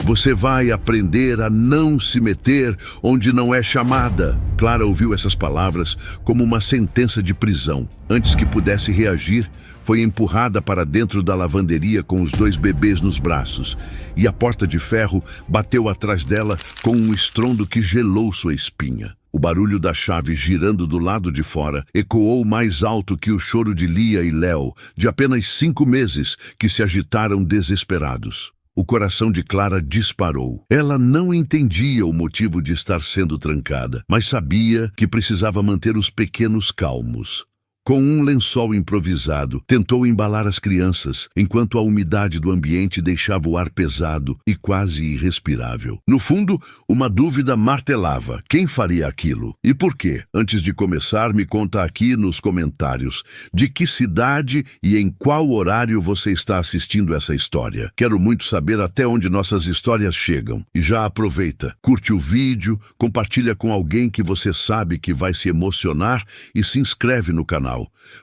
Você vai aprender a não se meter onde não é chamada. Clara ouviu essas palavras como uma sentença de prisão. Antes que pudesse reagir, foi empurrada para dentro da lavanderia com os 2 bebês nos braços, e a porta de ferro bateu atrás dela com um estrondo que gelou sua espinha. O barulho da chave girando do lado de fora ecoou mais alto que o choro de Lia e Léo, de apenas 5 meses, que se agitaram desesperados. O coração de Clara disparou. Ela não entendia o motivo de estar sendo trancada, mas sabia que precisava manter os pequenos calmos. Com um lençol improvisado, tentou embalar as crianças, enquanto a umidade do ambiente deixava o ar pesado e quase irrespirável. No fundo, uma dúvida martelava. Quem faria aquilo? E por quê? Antes de começar, me conta aqui nos comentários de que cidade e em qual horário você está assistindo essa história. Quero muito saber até onde nossas histórias chegam. E já aproveita, curte o vídeo, compartilha com alguém que você sabe que vai se emocionar e se inscreve no canal.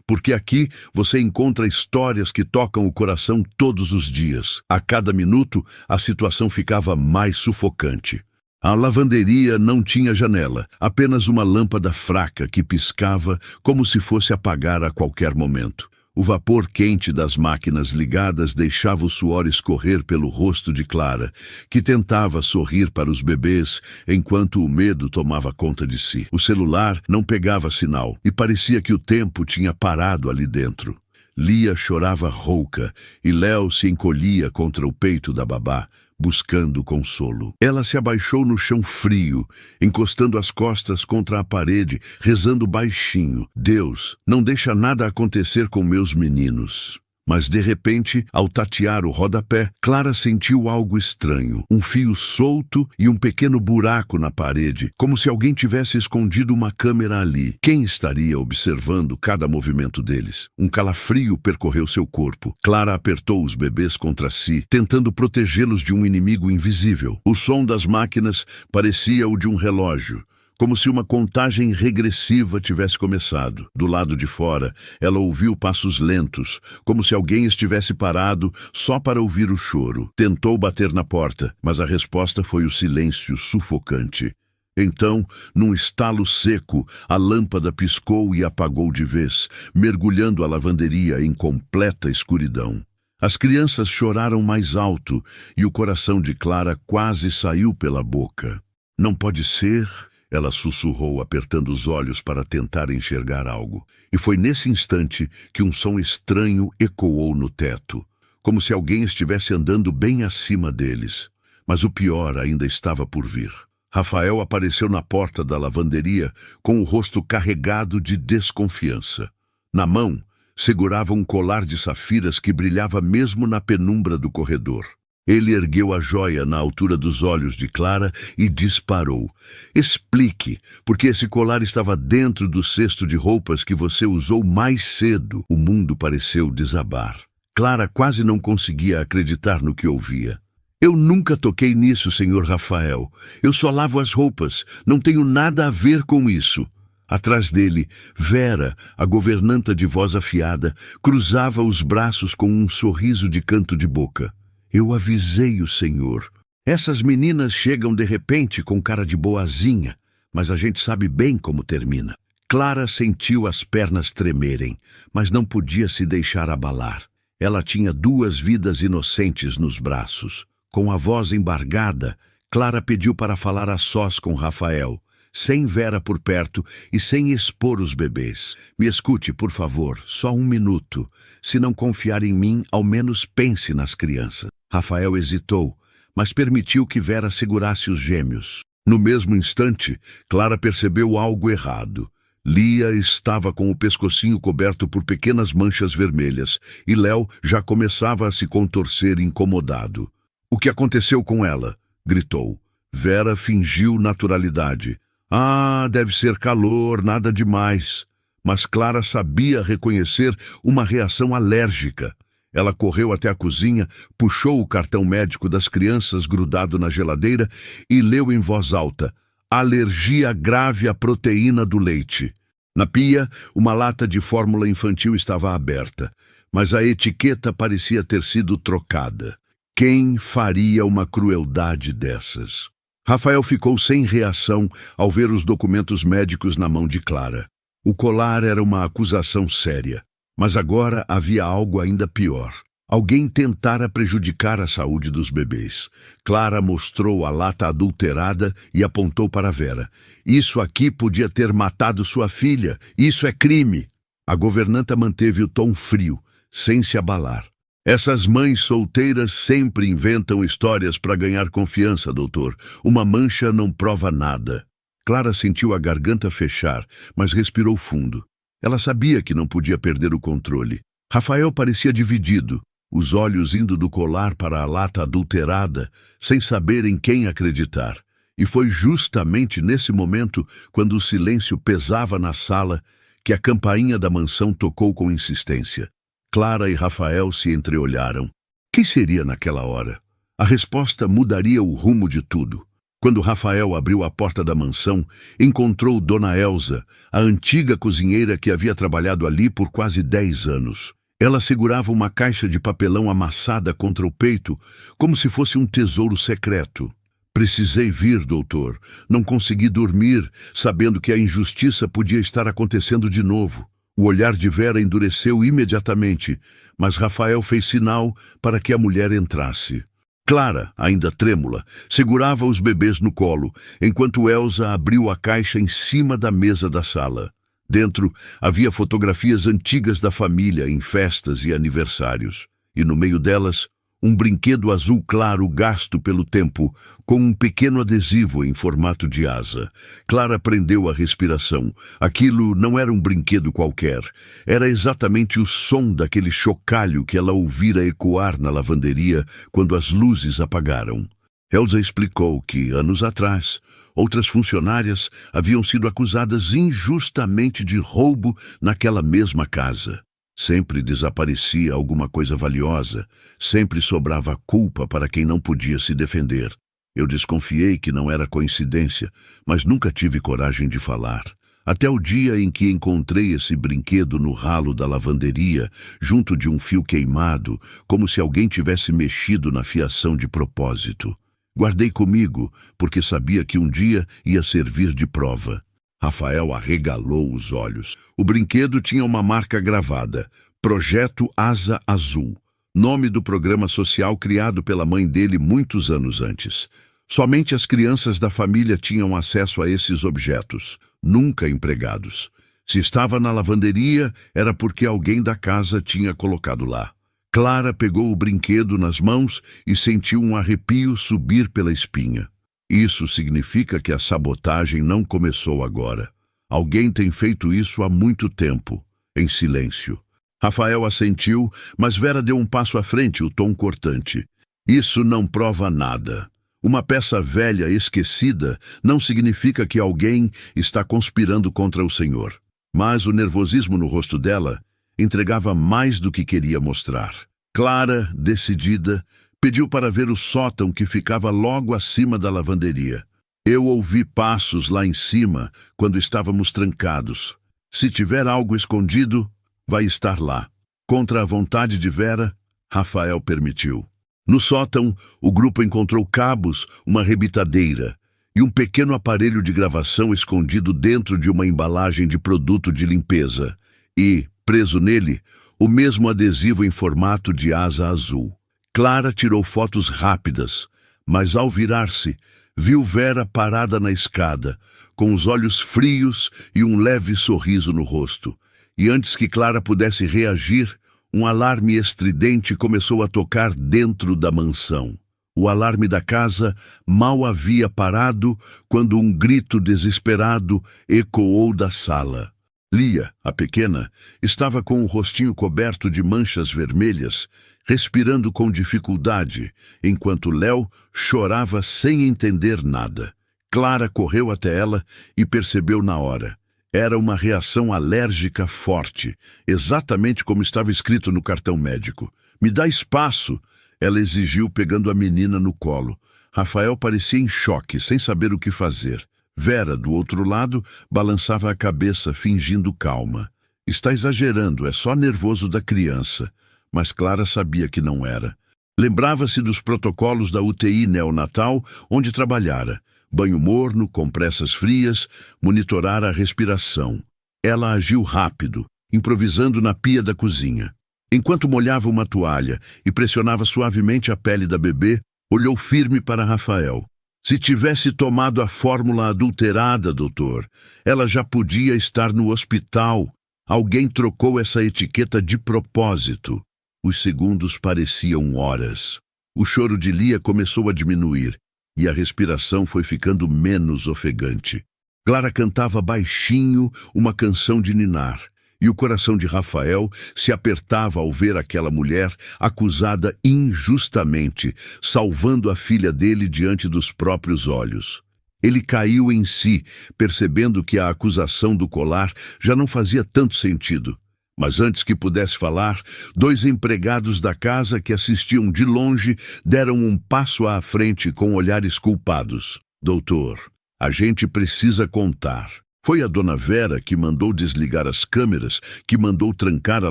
Porque aqui você encontra histórias que tocam o coração todos os dias. A cada minuto, a situação ficava mais sufocante. A lavanderia não tinha janela, apenas uma lâmpada fraca que piscava como se fosse apagar a qualquer momento. O vapor quente das máquinas ligadas deixava o suor escorrer pelo rosto de Clara, que tentava sorrir para os bebês enquanto o medo tomava conta de si. O celular não pegava sinal e parecia que o tempo tinha parado ali dentro. Lia chorava rouca e Léo se encolhia contra o peito da babá, buscando consolo. Ela se abaixou no chão frio, encostando as costas contra a parede, rezando baixinho. Deus, não deixa nada acontecer com meus meninos. Mas, de repente, ao tatear o rodapé, Clara sentiu algo estranho. Um fio solto e um pequeno buraco na parede, como se alguém tivesse escondido uma câmera ali. Quem estaria observando cada movimento deles? Um calafrio percorreu seu corpo. Clara apertou os bebês contra si, tentando protegê-los de um inimigo invisível. O som das máquinas parecia o de um relógio, como se uma contagem regressiva tivesse começado. Do lado de fora, ela ouviu passos lentos, como se alguém estivesse parado só para ouvir o choro. Tentou bater na porta, mas a resposta foi o silêncio sufocante. Então, num estalo seco, a lâmpada piscou e apagou de vez, mergulhando a lavanderia em completa escuridão. As crianças choraram mais alto e o coração de Clara quase saiu pela boca. Não pode ser... Ela sussurrou, apertando os olhos para tentar enxergar algo. E foi nesse instante que um som estranho ecoou no teto, como se alguém estivesse andando bem acima deles. Mas o pior ainda estava por vir. Rafael apareceu na porta da lavanderia com o rosto carregado de desconfiança. Na mão, segurava um colar de safiras que brilhava mesmo na penumbra do corredor. Ele ergueu a joia na altura dos olhos de Clara e disparou. Explique, porque esse colar estava dentro do cesto de roupas que você usou mais cedo. O mundo pareceu desabar. Clara quase não conseguia acreditar no que ouvia. Eu nunca toquei nisso, senhor Rafael. Eu só lavo as roupas. Não tenho nada a ver com isso. Atrás dele, Vera, a governanta de voz afiada, cruzava os braços com um sorriso de canto de boca. Eu avisei o senhor. Essas meninas chegam de repente com cara de boazinha, mas a gente sabe bem como termina. Clara sentiu as pernas tremerem, mas não podia se deixar abalar. Ela tinha 2 vidas inocentes nos braços. Com a voz embargada, Clara pediu para falar a sós com Rafael, sem Vera por perto e sem expor os bebês. Me escute, por favor, só 1 minuto. Se não confiar em mim, ao menos pense nas crianças. Rafael hesitou, mas permitiu que Vera segurasse os gêmeos. No mesmo instante, Clara percebeu algo errado. Lia estava com o pescocinho coberto por pequenas manchas vermelhas e Léo já começava a se contorcer incomodado. O que aconteceu com ela? Gritou. Vera fingiu naturalidade. Ah, deve ser calor, nada demais. Mas Clara sabia reconhecer uma reação alérgica. Ela correu até a cozinha, puxou o cartão médico das crianças grudado na geladeira e leu em voz alta: alergia grave à proteína do leite. Na pia, uma lata de fórmula infantil estava aberta, mas a etiqueta parecia ter sido trocada. Quem faria uma crueldade dessas? Rafael ficou sem reação ao ver os documentos médicos na mão de Clara. O colar era uma acusação séria, mas agora havia algo ainda pior. Alguém tentara prejudicar a saúde dos bebês. Clara mostrou a lata adulterada e apontou para Vera. Isso aqui podia ter matado sua filha. Isso é crime. A governanta manteve o tom frio, sem se abalar. Essas mães solteiras sempre inventam histórias para ganhar confiança, doutor. Uma mancha não prova nada. Clara sentiu a garganta fechar, mas respirou fundo. Ela sabia que não podia perder o controle. Rafael parecia dividido, os olhos indo do colar para a lata adulterada, sem saber em quem acreditar. E foi justamente nesse momento, quando o silêncio pesava na sala, que a campainha da mansão tocou com insistência. Clara e Rafael se entreolharam. Quem seria naquela hora? A resposta mudaria o rumo de tudo. Quando Rafael abriu a porta da mansão, encontrou Dona Elza, a antiga cozinheira que havia trabalhado ali por quase 10 anos. Ela segurava uma caixa de papelão amassada contra o peito, como se fosse um tesouro secreto. Precisei vir, doutor. Não consegui dormir, sabendo que a injustiça podia estar acontecendo de novo. O olhar de Vera endureceu imediatamente, mas Rafael fez sinal para que a mulher entrasse. Clara, ainda trêmula, segurava os bebês no colo, enquanto Elza abriu a caixa em cima da mesa da sala. Dentro havia fotografias antigas da família em festas e aniversários. E no meio delas, um brinquedo azul claro gasto pelo tempo, com um pequeno adesivo em formato de asa. Clara prendeu a respiração. Aquilo não era um brinquedo qualquer. Era exatamente o som daquele chocalho que ela ouvira ecoar na lavanderia quando as luzes apagaram. Elza explicou que, anos atrás, outras funcionárias haviam sido acusadas injustamente de roubo naquela mesma casa. Sempre desaparecia alguma coisa valiosa, sempre sobrava culpa para quem não podia se defender. Eu desconfiei que não era coincidência, mas nunca tive coragem de falar. Até o dia em que encontrei esse brinquedo no ralo da lavanderia, junto de um fio queimado, como se alguém tivesse mexido na fiação de propósito. Guardei comigo, porque sabia que um dia ia servir de prova. Rafael arregalou os olhos. O brinquedo tinha uma marca gravada: Projeto Asa Azul, nome do programa social criado pela mãe dele muitos anos antes. Somente as crianças da família tinham acesso a esses objetos, nunca empregados. Se estava na lavanderia, era porque alguém da casa tinha colocado lá. Clara pegou o brinquedo nas mãos e sentiu um arrepio subir pela espinha. Isso significa que a sabotagem não começou agora. Alguém tem feito isso há muito tempo, em silêncio. Rafael assentiu, mas Vera deu um passo à frente, o tom cortante. Isso não prova nada. Uma peça velha esquecida não significa que alguém está conspirando contra o Senhor. Mas o nervosismo no rosto dela entregava mais do que queria mostrar. Clara, decidida, pediu para ver o sótão que ficava logo acima da lavanderia. Eu ouvi passos lá em cima quando estávamos trancados. Se tiver algo escondido, vai estar lá. Contra a vontade de Vera, Rafael permitiu. No sótão, o grupo encontrou cabos, uma rebitadeira e um pequeno aparelho de gravação escondido dentro de uma embalagem de produto de limpeza. E, preso nele, o mesmo adesivo em formato de asa azul. Clara tirou fotos rápidas, mas ao virar-se, viu Vera parada na escada, com os olhos frios e um leve sorriso no rosto. E antes que Clara pudesse reagir, um alarme estridente começou a tocar dentro da mansão. O alarme da casa mal havia parado quando um grito desesperado ecoou da sala. Lia, a pequena, estava com o rostinho coberto de manchas vermelhas, respirando com dificuldade, enquanto Léo chorava sem entender nada. Clara correu até ela e percebeu na hora. Era uma reação alérgica forte, exatamente como estava escrito no cartão médico. "Me dá espaço", ela exigiu, pegando a menina no colo. Rafael parecia em choque, sem saber o que fazer. Vera, do outro lado, balançava a cabeça, fingindo calma. "Está exagerando, é só nervoso da criança." Mas Clara sabia que não era. Lembrava-se dos protocolos da UTI neonatal onde trabalhara. Banho morno, compressas frias, monitorar a respiração. Ela agiu rápido, improvisando na pia da cozinha. Enquanto molhava uma toalha e pressionava suavemente a pele da bebê, olhou firme para Rafael. Se tivesse tomado a fórmula adulterada, doutor, ela já podia estar no hospital. Alguém trocou essa etiqueta de propósito. Os segundos pareciam horas. O choro de Lia começou a diminuir e a respiração foi ficando menos ofegante. Clara cantava baixinho uma canção de ninar, e o coração de Rafael se apertava ao ver aquela mulher acusada injustamente, salvando a filha dele diante dos próprios olhos. Ele caiu em si, percebendo que a acusação do colar já não fazia tanto sentido. Mas antes que pudesse falar, 2 empregados da casa que assistiam de longe deram um passo à frente com olhares culpados. Doutor, a gente precisa contar. Foi a dona Vera que mandou desligar as câmeras, que mandou trancar a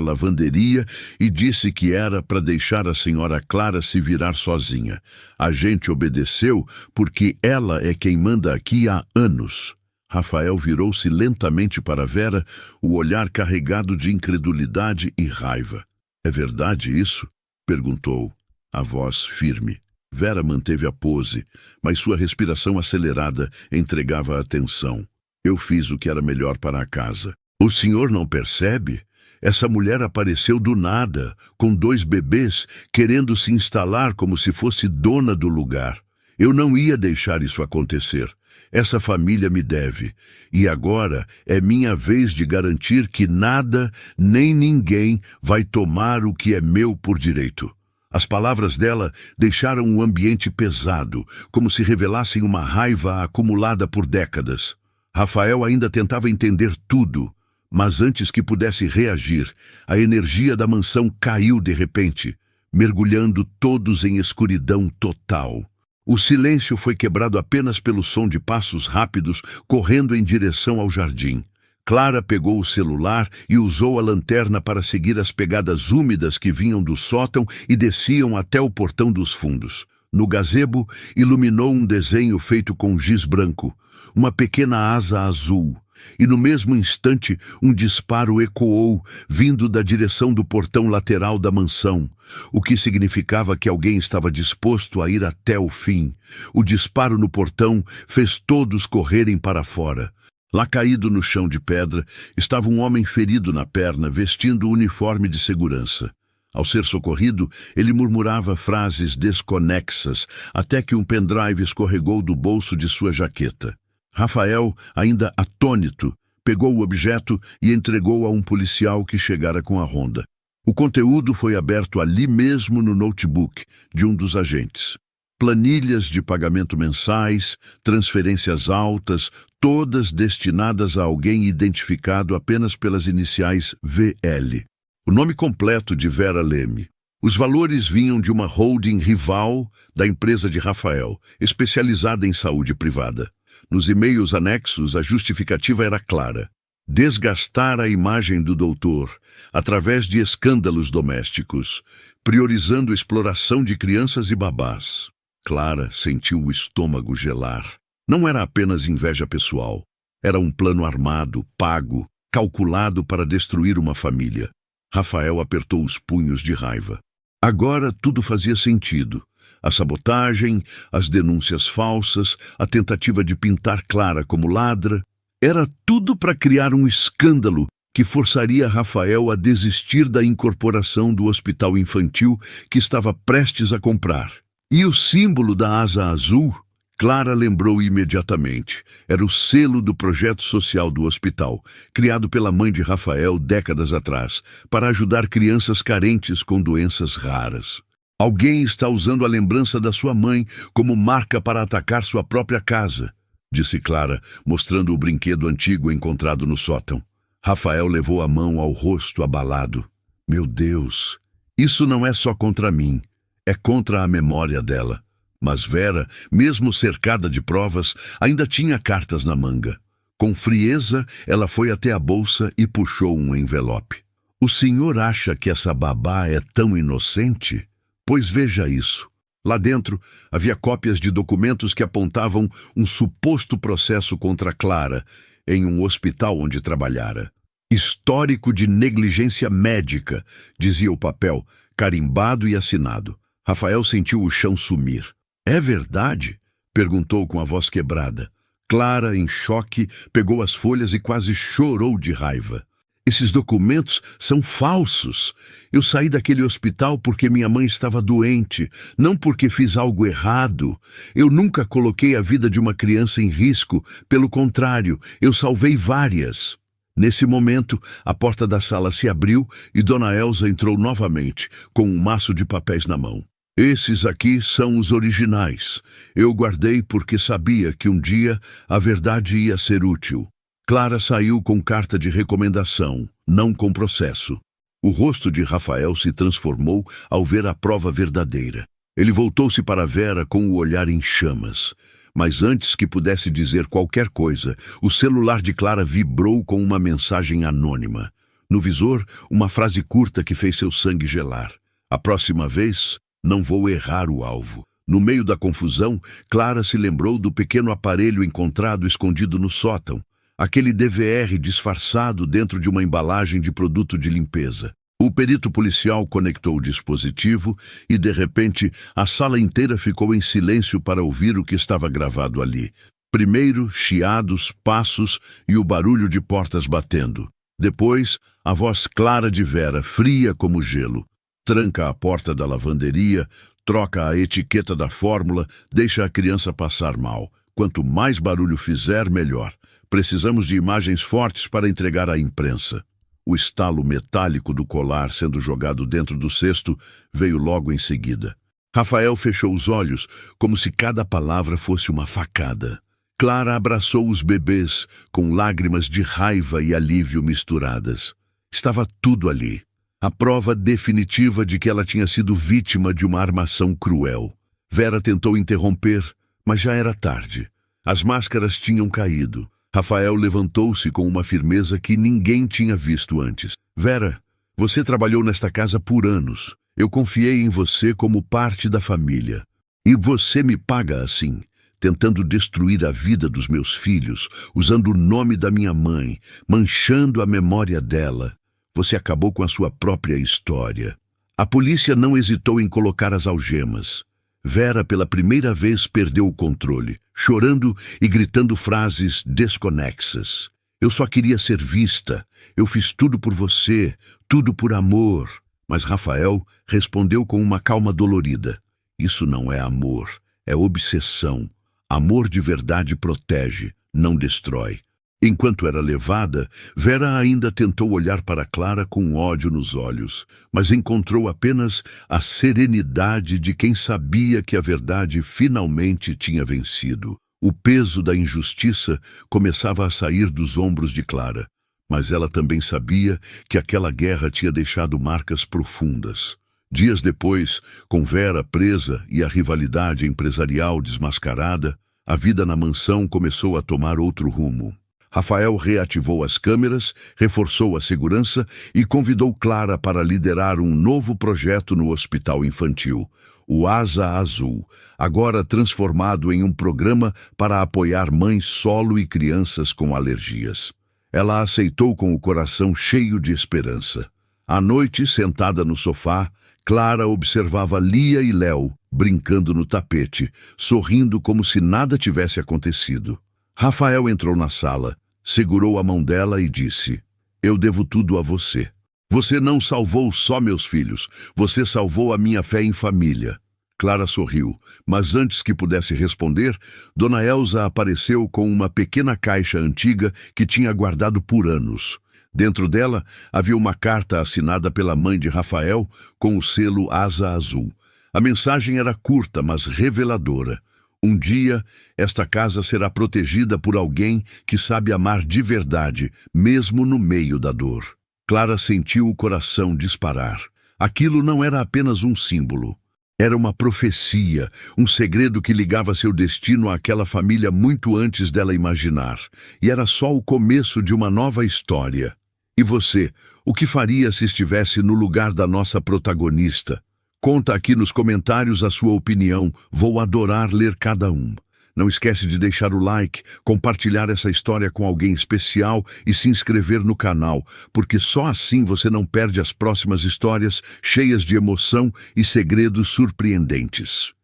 lavanderia e disse que era para deixar a senhora Clara se virar sozinha. A gente obedeceu porque ela é quem manda aqui há anos. Rafael virou-se lentamente para Vera, o olhar carregado de incredulidade e raiva. É verdade isso? Perguntou, a voz firme. Vera manteve a pose, mas sua respiração acelerada entregava a atenção. Eu fiz o que era melhor para a casa. O senhor não percebe? Essa mulher apareceu do nada, com 2 bebês, querendo se instalar como se fosse dona do lugar. Eu não ia deixar isso acontecer. Essa família me deve. E agora é minha vez de garantir que nada, nem ninguém, vai tomar o que é meu por direito. As palavras dela deixaram o ambiente pesado, como se revelassem uma raiva acumulada por décadas. Rafael ainda tentava entender tudo, mas antes que pudesse reagir, a energia da mansão caiu de repente, mergulhando todos em escuridão total. O silêncio foi quebrado apenas pelo som de passos rápidos correndo em direção ao jardim. Clara pegou o celular e usou a lanterna para seguir as pegadas úmidas que vinham do sótão e desciam até o portão dos fundos. No gazebo, iluminou um desenho feito com giz branco, uma pequena asa azul, e no mesmo instante um disparo ecoou, vindo da direção do portão lateral da mansão, o que significava que alguém estava disposto a ir até o fim. O disparo no portão fez todos correrem para fora. Lá caído no chão de pedra, estava um homem ferido na perna, vestindo o uniforme de segurança. Ao ser socorrido, ele murmurava frases desconexas, até que um pendrive escorregou do bolso de sua jaqueta. Rafael, ainda atônito, pegou o objeto e entregou a um policial que chegara com a ronda. O conteúdo foi aberto ali mesmo no notebook de um dos agentes. Planilhas de pagamento mensais, transferências altas, todas destinadas a alguém identificado apenas pelas iniciais VL. O nome completo de Vera Leme. Os valores vinham de uma holding rival da empresa de Rafael, especializada em saúde privada. Nos e-mails anexos, a justificativa era clara: desgastar a imagem do doutor através de escândalos domésticos, priorizando a exploração de crianças e babás. Clara sentiu o estômago gelar. Não era apenas inveja pessoal. Era um plano armado, pago, calculado para destruir uma família. Rafael apertou os punhos de raiva. Agora tudo fazia sentido. A sabotagem, as denúncias falsas, a tentativa de pintar Clara como ladra. Era tudo para criar um escândalo que forçaria Rafael a desistir da incorporação do hospital infantil que estava prestes a comprar. E o símbolo da asa azul, Clara lembrou imediatamente. Era o selo do projeto social do hospital, criado pela mãe de Rafael décadas atrás, para ajudar crianças carentes com doenças raras. Alguém está usando a lembrança da sua mãe como marca para atacar sua própria casa, disse Clara, mostrando o brinquedo antigo encontrado no sótão. Rafael levou a mão ao rosto abalado. Meu Deus, isso não é só contra mim, é contra a memória dela. Mas Vera, mesmo cercada de provas, ainda tinha cartas na manga. Com frieza, ela foi até a bolsa e puxou um envelope. O senhor acha que essa babá é tão inocente? Pois veja isso. Lá dentro, havia cópias de documentos que apontavam um suposto processo contra Clara em um hospital onde trabalhara. Histórico de negligência médica, dizia o papel, carimbado e assinado. Rafael sentiu o chão sumir. É verdade? Perguntou com a voz quebrada. Clara, em choque, pegou as folhas e quase chorou de raiva. Esses documentos são falsos. Eu saí daquele hospital porque minha mãe estava doente, não porque fiz algo errado. Eu nunca coloquei a vida de uma criança em risco. Pelo contrário, eu salvei várias. Nesse momento, a porta da sala se abriu e Dona Elsa entrou novamente, com um maço de papéis na mão. Esses aqui são os originais. Eu guardei porque sabia que um dia a verdade ia ser útil. Clara saiu com carta de recomendação, não com processo. O rosto de Rafael se transformou ao ver a prova verdadeira. Ele voltou-se para Vera com o olhar em chamas. Mas antes que pudesse dizer qualquer coisa, o celular de Clara vibrou com uma mensagem anônima. No visor, uma frase curta que fez seu sangue gelar. A próxima vez, não vou errar o alvo. No meio da confusão, Clara se lembrou do pequeno aparelho encontrado escondido no sótão. Aquele DVR disfarçado dentro de uma embalagem de produto de limpeza. O perito policial conectou o dispositivo e, de repente, a sala inteira ficou em silêncio para ouvir o que estava gravado ali. Primeiro, chiados, passos e o barulho de portas batendo. Depois, a voz clara de Vera, fria como gelo. Tranca a porta da lavanderia, troca a etiqueta da fórmula, deixa a criança passar mal. Quanto mais barulho fizer, melhor. Precisamos de imagens fortes para entregar à imprensa. O estalo metálico do colar sendo jogado dentro do cesto veio logo em seguida. Rafael fechou os olhos, como se cada palavra fosse uma facada. Clara abraçou os bebês, com lágrimas de raiva e alívio misturadas. Estava tudo ali. A prova definitiva de que ela tinha sido vítima de uma armação cruel. Vera tentou interromper, mas já era tarde. As máscaras tinham caído. Rafael levantou-se com uma firmeza que ninguém tinha visto antes. Vera, você trabalhou nesta casa por anos. Eu confiei em você como parte da família. E você me paga assim, tentando destruir a vida dos meus filhos, usando o nome da minha mãe, manchando a memória dela. Você acabou com a sua própria história. A polícia não hesitou em colocar as algemas. Vera, pela primeira vez, perdeu o controle, chorando e gritando frases desconexas. Eu só queria ser vista. Eu fiz tudo por você, tudo por amor. Mas Rafael respondeu com uma calma dolorida. Isso não é amor, é obsessão. Amor de verdade protege, não destrói. Enquanto era levada, Vera ainda tentou olhar para Clara com ódio nos olhos, mas encontrou apenas a serenidade de quem sabia que a verdade finalmente tinha vencido. O peso da injustiça começava a sair dos ombros de Clara, mas ela também sabia que aquela guerra tinha deixado marcas profundas. Dias depois, com Vera presa e a rivalidade empresarial desmascarada, a vida na mansão começou a tomar outro rumo. Rafael reativou as câmeras, reforçou a segurança e convidou Clara para liderar um novo projeto no hospital infantil, o Asa Azul, agora transformado em um programa para apoiar mães solo e crianças com alergias. Ela aceitou com o coração cheio de esperança. À noite, sentada no sofá, Clara observava Lia e Léo brincando no tapete, sorrindo como se nada tivesse acontecido. Rafael entrou na sala, segurou a mão dela e disse: Eu devo tudo a você. Você não salvou só meus filhos, você salvou a minha fé em família. Clara sorriu, mas antes que pudesse responder, Dona Elsa apareceu com uma pequena caixa antiga que tinha guardado por anos. Dentro dela havia uma carta assinada pela mãe de Rafael com o selo Asa Azul. A mensagem era curta, mas reveladora. Um dia, esta casa será protegida por alguém que sabe amar de verdade, mesmo no meio da dor. Clara sentiu o coração disparar. Aquilo não era apenas um símbolo. Era uma profecia, um segredo que ligava seu destino àquela família muito antes dela imaginar. E era só o começo de uma nova história. E você, o que faria se estivesse no lugar da nossa protagonista? Conta aqui nos comentários a sua opinião. Vou adorar ler cada um. Não esquece de deixar o like, compartilhar essa história com alguém especial e se inscrever no canal, porque só assim você não perde as próximas histórias cheias de emoção e segredos surpreendentes.